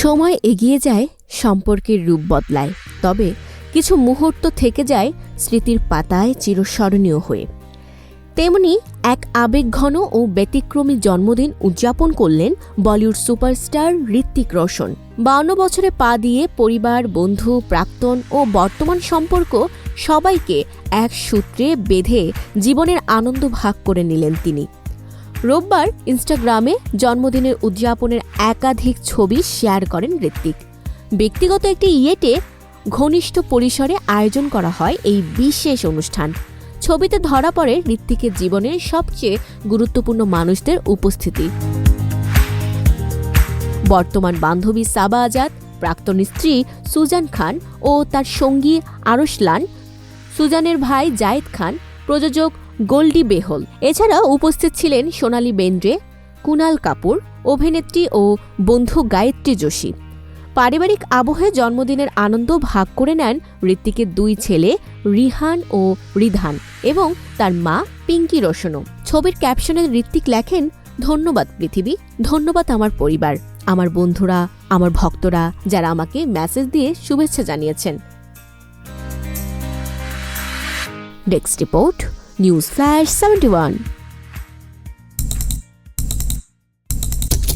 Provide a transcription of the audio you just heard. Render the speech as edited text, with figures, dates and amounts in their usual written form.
সময় এগিয়ে যায়, সম্পর্কের রূপ বদলায়, তবে কিছু মুহূর্ত থেকে যায় স্মৃতির পাতায় চিরস্মরণীয় হয়ে। তেমনি এক আবেগঘন ও ব্যতিক্রমী জন্মদিন উদযাপন করলেন বলিউড সুপারস্টার ঋত্বিক রোশন। 52 বছরে পা দিয়ে পরিবার, বন্ধু, প্রাক্তন ও বর্তমান সম্পর্ক সবাইকে এক সূত্রে বেঁধে জীবনের আনন্দ ভাগ করে নিলেন তিনি। রোববার ইনস্টাগ্রামে জন্মদিনের উদযাপনের একাধিক ছবি শেয়ার করেন ঋত্বিক। ব্যক্তিগত একটি ইয়েটে ঘনিষ্ঠ পরিসরে আয়োজন করা হয় এই বিশেষ অনুষ্ঠান। ছবিতে ধরা পড়ে ঋত্বিকের জীবনের সবচেয়ে গুরুত্বপূর্ণ মানুষদের উপস্থিতি। বর্তমান বান্ধবী সাবা আজাদ, প্রাক্তন স্ত্রী সুজান খান ও তার সঙ্গী আরশলান, সুজানের ভাই জায়েদ খান, প্রযোজক গোল্ডি বেহল। এছাড়া উপস্থিত ছিলেন সোনালী বেন্দ্রে, কুনাল কাপুর, অভিনেত্রী ও বন্ধু গায়ত্রী যোশী। পারিবারিক আবহে জন্মদিনের আনন্দ ভাগ করে নেন ঋত্বিকের দুই ছেলে রিহান ও রিধান এবং তার মা পিঙ্কি রোশনও। ছবির ক্যাপশনে ঋত্বিক লেখেন, ধন্যবাদ পৃথিবী, ধন্যবাদ আমার পরিবার, আমার বন্ধুরা, আমার ভক্তরা যারা আমাকে মেসেজ দিয়ে শুভেচ্ছা জানিয়েছেন। Desk report, news flash 71।